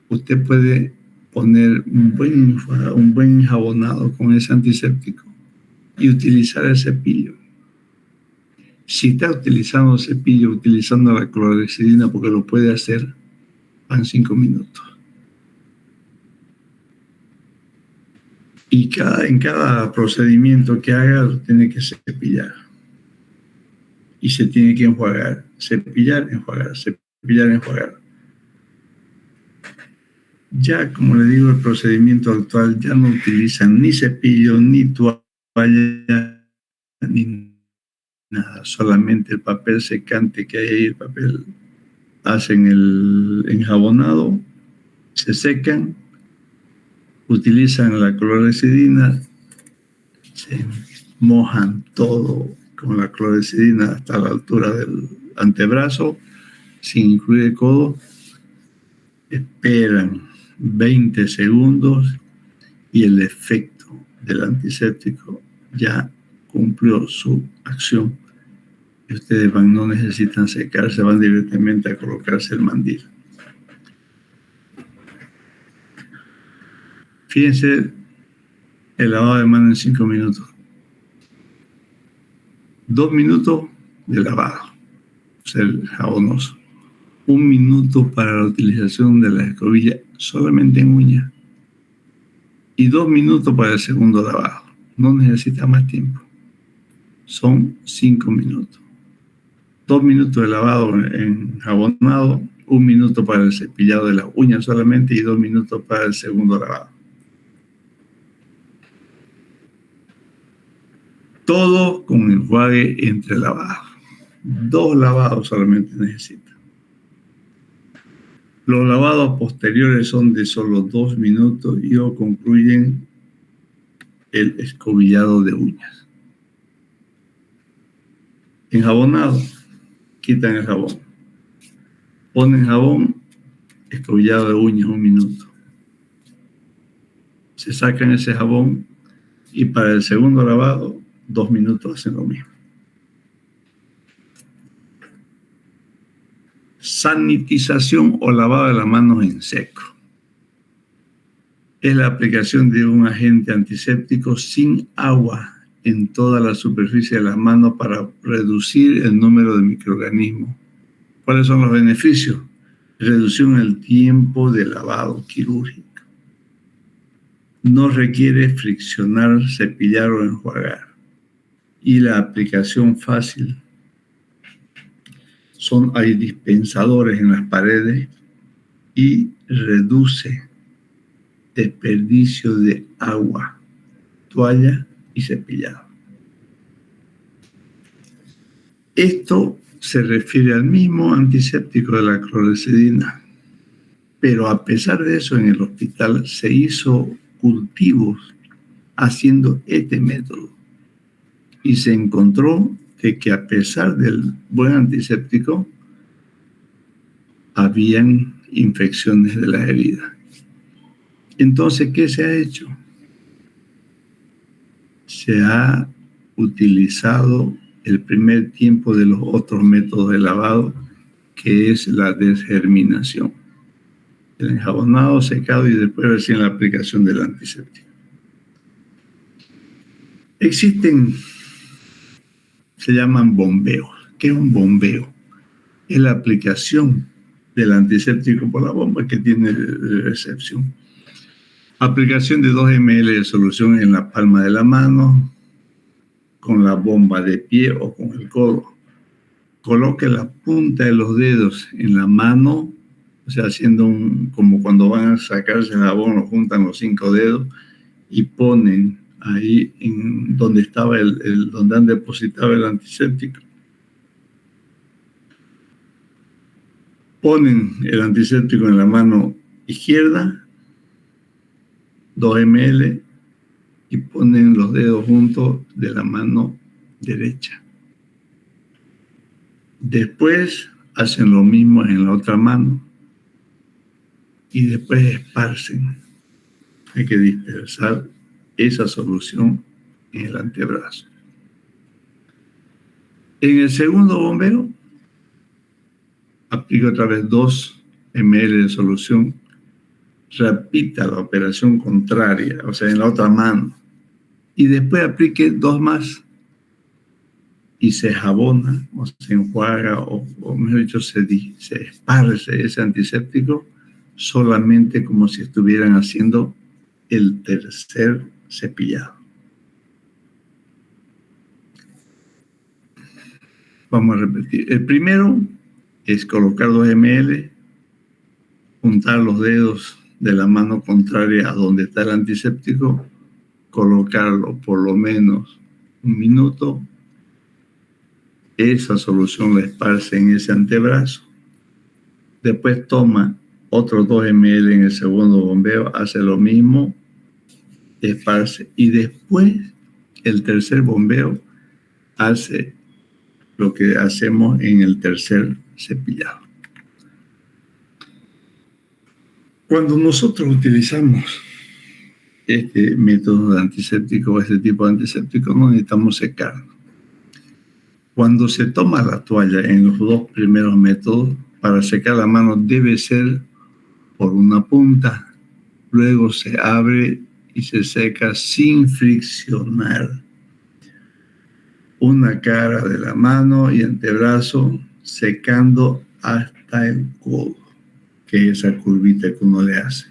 Usted puede poner un buen enjabonado con ese antiséptico y utilizar el cepillo. Si está utilizando cepillo, utilizando la clorhexidina, porque lo puede hacer, van 5 minutos. Y en cada procedimiento que haga, lo tiene que cepillar. Y se tiene que enjuagar. Cepillar, enjuagar, cepillar, enjuagar. Ya, como le digo, el procedimiento actual ya no utilizan ni cepillo, ni toalla, ni nada, solamente el papel secante que hay ahí, el papel, hacen el enjabonado, se secan, utilizan la clorhexidina, se mojan todo con la clorhexidina hasta la altura del antebrazo, sin incluir el codo, esperan 20 segundos y el efecto del antiséptico ya cumplió su acción. Y ustedes no necesitan secarse, van directamente a colocarse el mandil. Fíjense el lavado de manos en 5 minutos. 2 minutos de lavado, o sea, el jabonoso. 1 minuto para la utilización de la escobilla solamente en uñas. Y 2 minutos para el segundo lavado. No necesita más tiempo. Son 5 minutos. 2 minutos de lavado en jabonado, 1 minuto para el cepillado de las uñas solamente y 2 minutos para el segundo lavado. Todo con enjuague entre lavados. 2 lavados solamente necesita. Los lavados posteriores son de solo 2 minutos y o concluyen el escobillado de uñas. Enjabonado, quitan el jabón. Ponen jabón, escobillado de uñas 1 minuto. Se sacan ese jabón y para el segundo lavado, 2 minutos hacen lo mismo. Sanitización o lavado de las manos en seco. Es la aplicación de un agente antiséptico sin agua en toda la superficie de las manos para reducir el número de microorganismos. ¿Cuáles son los beneficios? Reducción del tiempo de lavado quirúrgico. No requiere friccionar, cepillar o enjuagar. Y la aplicación fácil. Hay dispensadores en las paredes y reduce desperdicio de agua, toalla y cepillado. Esto se refiere al mismo antiséptico de la clorexidina, pero a pesar de eso en el hospital se hizo cultivos haciendo este método y se encontró de que a pesar del buen antiséptico habían infecciones de las heridas. Entonces, ¿qué se ha hecho? Se ha utilizado el primer tiempo de los otros métodos de lavado, que es la desgerminación. El enjabonado, secado y después recién la aplicación del antiséptico. Existen, se llaman bombeos. ¿Qué es un bombeo? Es la aplicación del antiséptico por la bomba que tiene de recepción. Aplicación de 2 ml de solución en la palma de la mano, con la bomba de pie o con el codo. Coloque la punta de los dedos en la mano, o sea, haciendo como cuando van a sacarse el jabón, lo juntan los 5 dedos y ponen ahí en donde estaba donde han depositado el antiséptico. Ponen el antiséptico en la mano izquierda, 2 ml, y ponen los dedos juntos de la mano derecha. Después hacen lo mismo en la otra mano y después esparcen. Hay que dispersar esa solución en el antebrazo. En el segundo bombeo, aplica otra vez 2 ml de solución. Repita la operación contraria, o sea, en la otra mano. Y después aplique 2 más. Y se jabona, o se enjuaga, o mejor dicho, se esparce ese antiséptico solamente como si estuvieran haciendo el tercer cepillado. Vamos a repetir. El primero es colocar 2 ml, juntar los dedos de la mano contraria a donde está el antiséptico, colocarlo por lo menos 1 minuto. Esa solución la esparce en ese antebrazo. Después toma otros 2 ml en el segundo bombeo, hace lo mismo, esparce. Y después, el tercer bombeo, hace lo que hacemos en el tercer cepillado. Cuando nosotros utilizamos este método de antiséptico, este tipo de antiséptico, no necesitamos secarlo. Cuando se toma la toalla en los 2 primeros métodos, para secar la mano debe ser por una punta, luego se abre y se seca sin friccionar. Una cara de la mano y antebrazo secando hasta el codo, que es esa curvita que uno le hace.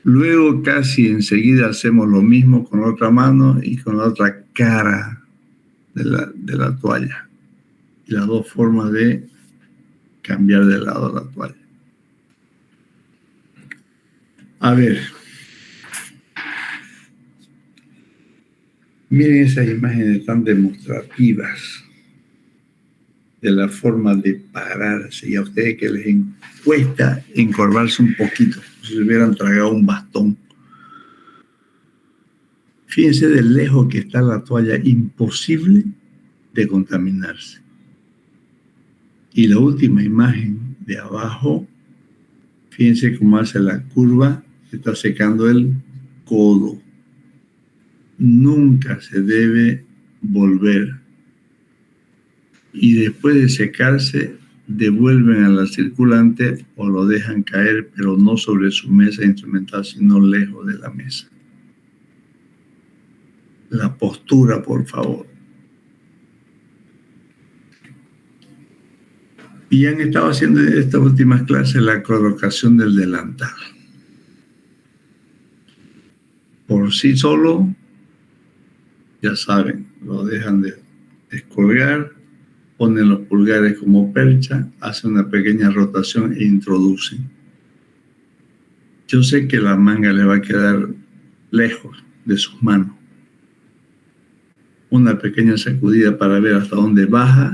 Luego casi enseguida hacemos lo mismo con la otra mano y con la otra cara de la toalla. Y las 2 formas de cambiar de lado la toalla. A ver. Miren esas imágenes tan demostrativas de la forma de pararse y a ustedes que les cuesta encorvarse un poquito, si hubieran tragado un bastón. Fíjense de lejos que está la toalla, imposible de contaminarse. Y la última imagen de abajo, fíjense cómo hace la curva, está secando el codo. Nunca se debe volver. Y después de secarse, devuelven a la circulante o lo dejan caer, pero no sobre su mesa instrumental, sino lejos de la mesa. La postura, por favor. Y han estado haciendo en estas últimas clases la colocación del delantal. Por sí solo, ya saben, lo dejan de descolgar, ponen los pulgares como percha, hacen una pequeña rotación e introducen. Yo sé que la manga le va a quedar lejos de sus manos. Una pequeña sacudida para ver hasta dónde baja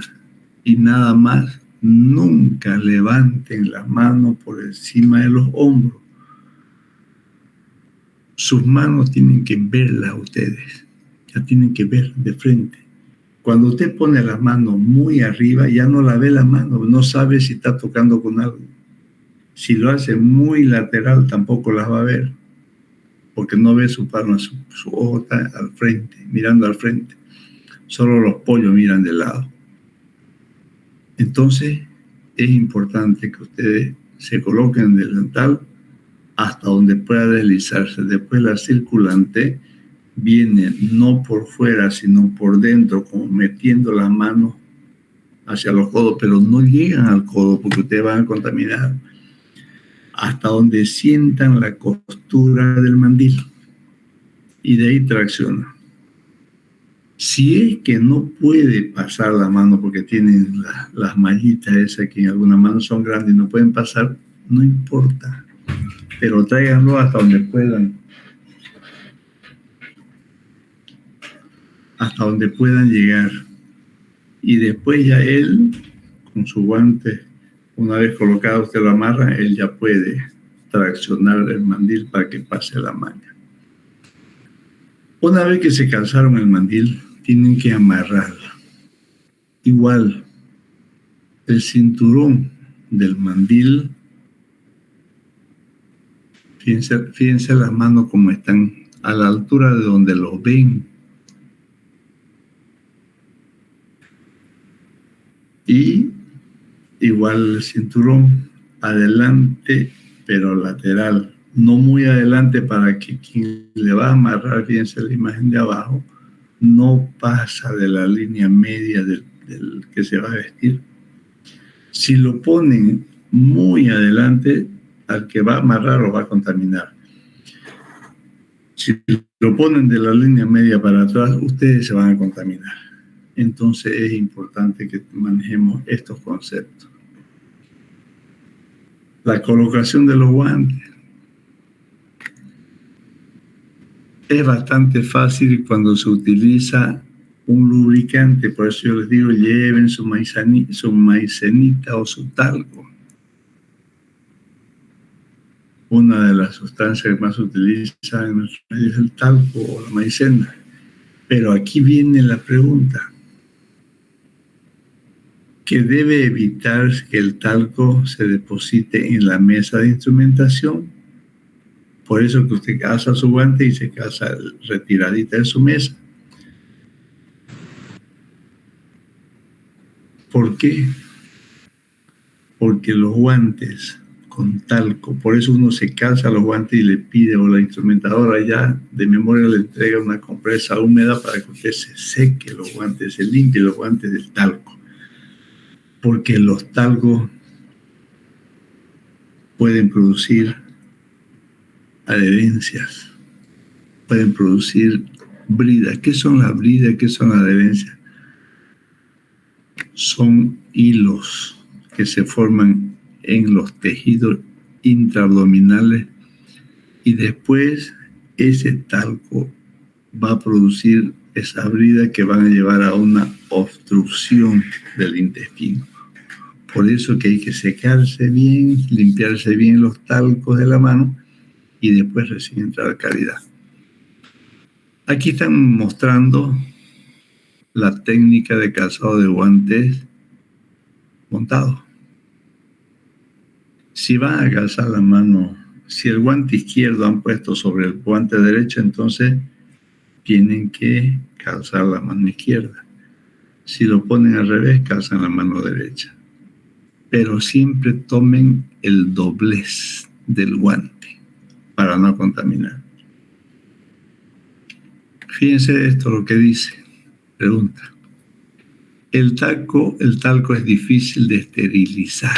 y nada más. Nunca levanten la mano por encima de los hombros. Sus manos tienen que verlas ustedes, ya tienen que ver de frente. Cuando usted pone la mano muy arriba, ya no la ve la mano, no sabe si está tocando con algo. Si lo hace muy lateral, tampoco las va a ver, porque no ve su palma, su ojo está al frente, mirando al frente. Solo los pollos miran de lado. Entonces, es importante que ustedes se coloquen en el delantal hasta donde pueda deslizarse. Después la circulante viene no por fuera, sino por dentro, como metiendo las manos hacia los codos, pero no llegan al codo porque ustedes van a contaminar. Hasta donde sientan la costura del mandil. Y de ahí tracciona. Si es que no puede pasar la mano porque tienen las mallitas esas que en algunas manos son grandes y no pueden pasar, no importa. Pero tráiganlo hasta donde puedan. Hasta donde puedan llegar. Y después ya él, con su guante, una vez colocado usted lo amarra, él ya puede traccionar el mandil para que pase la manga. Una vez que se calzaron el mandil, tienen que amarrarla. Igual, el cinturón del mandil, fíjense las manos como están a la altura de donde lo ven. Y igual el cinturón adelante, pero lateral. No muy adelante para que quien le va a amarrar, fíjense la imagen de abajo, no pasa de la línea media del que se va a vestir. Si lo ponen muy adelante, al que va a amarrar lo va a contaminar. Si lo ponen de la línea media para atrás, ustedes se van a contaminar. Entonces es importante que manejemos estos conceptos. La colocación de los guantes es bastante fácil cuando se utiliza un lubricante. Por eso yo les digo, lleven su maicenita o su talco. Una de las sustancias que más se utiliza en nuestro medio es el talco o la maicena. Pero aquí viene la pregunta. Que debe evitar que el talco se deposite en la mesa de instrumentación. Por eso que usted calza su guante y se calza retiradita de su mesa. ¿Por qué? Porque los guantes con talco, por eso uno se calza los guantes y le pide, o la instrumentadora ya de memoria le entrega una compresa húmeda para que usted se seque los guantes, se limpie los guantes del talco. Porque los talcos pueden producir adherencias, pueden producir bridas. ¿Qué son las bridas? ¿Qué son las adherencias? Son hilos que se forman en los tejidos intraabdominales y después ese talco va a producir esa brida que van a llevar a una obstrucción del intestino. Por eso que hay que secarse bien, limpiarse bien los talcos de la mano y después recién entrar a cavidad. Aquí están mostrando la técnica de calzado de guantes montados. Si van a calzar la mano, si el guante izquierdo han puesto sobre el guante derecho, entonces tienen que calzar la mano izquierda. Si lo ponen al revés, calzan la mano derecha. pero siempre tomen el doblez del guante para no contaminar. Fíjense esto lo que dice, pregunta. El talco es difícil de esterilizar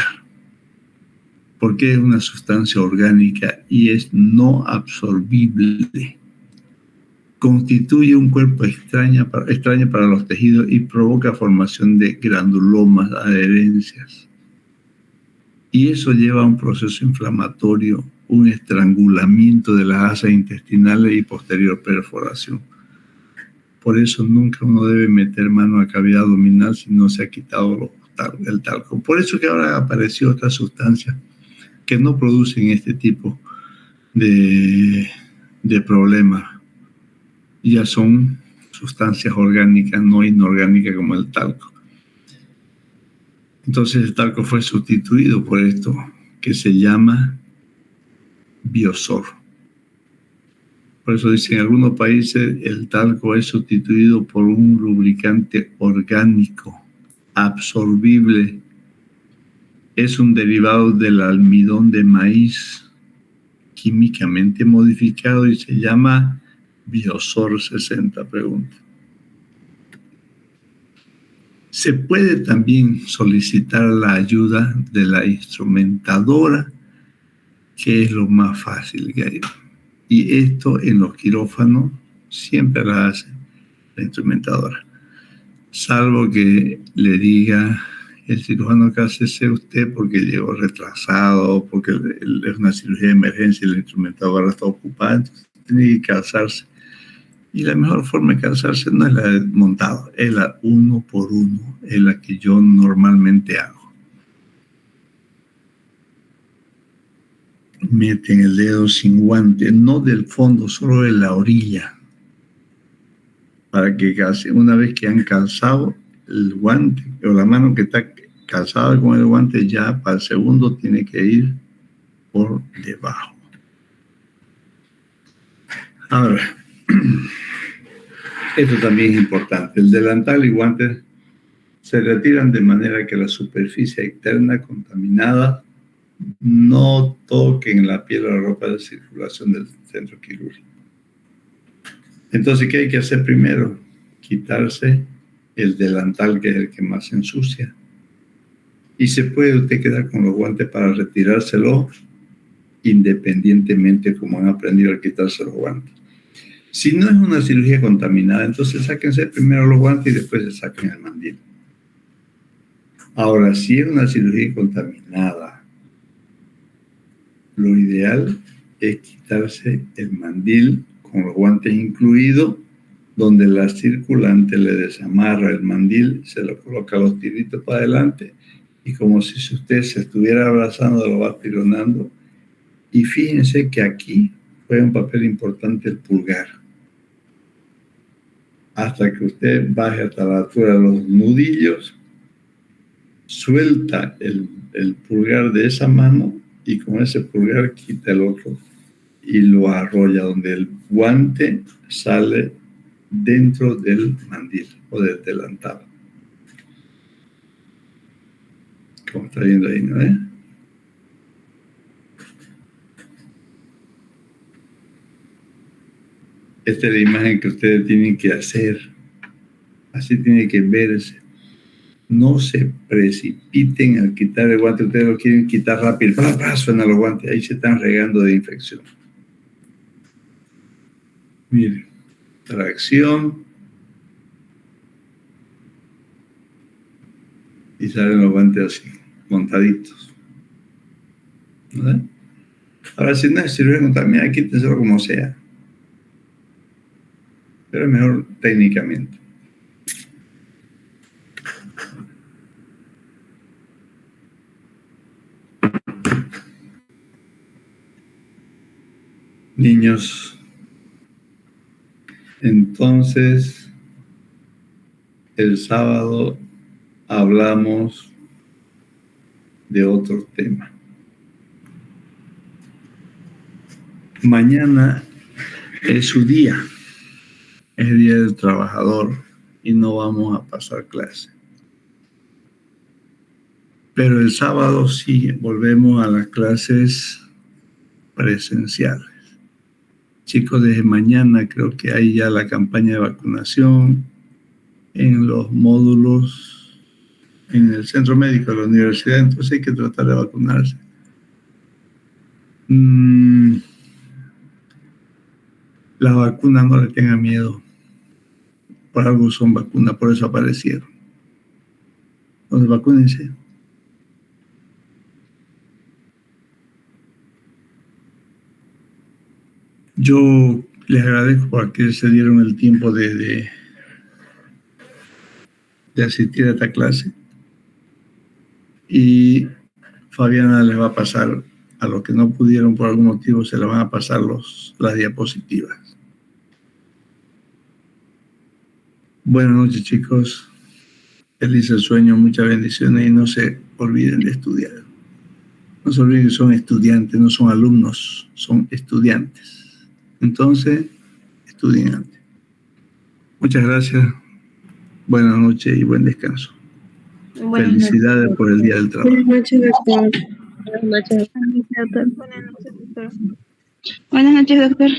porque es una sustancia orgánica y es no absorbible. Constituye un cuerpo extraño para los tejidos y provoca formación de granulomas, adherencias. Y eso lleva a un proceso inflamatorio, un estrangulamiento de las asas intestinales y posterior perforación. Por eso nunca uno debe meter mano a cavidad abdominal si no se ha quitado el talco. Por eso que ahora apareció otra sustancia que no producen este tipo de problemas. Ya son sustancias orgánicas, no inorgánicas como el talco. Entonces el talco fue sustituido por esto que se llama Biosor. Por eso dicen en algunos países el talco es sustituido por un lubricante orgánico, absorbible. Es un derivado del almidón de maíz químicamente modificado y se llama Biosor 60, pregunta. Se puede también solicitar la ayuda de la instrumentadora, que es lo más fácil que hay. Y esto en los quirófanos siempre la hace la instrumentadora. Salvo que le diga el cirujano que hace usted porque llegó retrasado, porque es una cirugía de emergencia y la instrumentadora está ocupada, entonces tiene que calzarse. Y la mejor forma de calzarse no es la de montado, es la 1 por 1, es la que yo normalmente hago. Meten el dedo sin guante, no del fondo, solo de la orilla, para que calce. Una vez que han calzado el guante, o la mano que está calzada con el guante, ya para el segundo tiene que ir por debajo. Ahora, esto también es importante. El delantal y guantes se retiran de manera que la superficie externa contaminada no toquen la piel o la ropa de circulación del centro quirúrgico. Entonces, ¿qué hay que hacer primero? Quitarse el delantal, que es el que más se ensucia. Y se puede usted quedar con los guantes para retirárselo independientemente como han aprendido a quitarse los guantes. Si no es una cirugía contaminada, entonces sáquense primero los guantes y después se saquen el mandil. Ahora, si es una cirugía contaminada, lo ideal es quitarse el mandil con los guantes incluidos, donde la circulante le desamarra el mandil, se lo coloca los tiritos para adelante y como si usted se estuviera abrazando, lo va aspironando. Y fíjense que aquí juega un papel importante el pulgar. Hasta que usted baje hasta la altura de los nudillos, suelta el pulgar de esa mano y con ese pulgar quita el otro y lo arrolla donde el guante sale dentro del mandil o del delantal. Como está viendo ahí, ¿no? Esta es la imagen que ustedes tienen que hacer. Así tiene que verse. No se precipiten al quitar el guante. Ustedes lo quieren quitar rápido. Suenan los guantes. Ahí se están regando de infección. Miren. Tracción. Y salen los guantes así, montaditos. ¿Verdad? Ahora, si no es cirugía contaminada, quítenselo como sea. Pero es mejor técnicamente. Niños, entonces, el sábado hablamos de otro tema. Mañana es su día, es el día del trabajador y no vamos a pasar clase. Pero el sábado sí volvemos a las clases presenciales. Chicos, desde mañana creo que hay ya la campaña de vacunación en los módulos, en el centro médico de la universidad, entonces hay que tratar de vacunarse. Las vacunas no le tengan miedo. Por algo son vacunas, por eso aparecieron. Entonces vacúnense. Yo les agradezco porque se dieron el tiempo de asistir a esta clase. Y Fabiana les va a pasar, a los que no pudieron por algún motivo, se les van a pasar las diapositivas. Buenas noches, chicos. Felices sueños, muchas bendiciones y no se olviden de estudiar. No se olviden que son estudiantes, no son alumnos, son estudiantes. Entonces, estudien antes. Muchas gracias. Buenas noches y buen descanso. Felicidades por el Día del Trabajo. Buenas noches, doctor. Buenas noches. Buenas noches, doctor.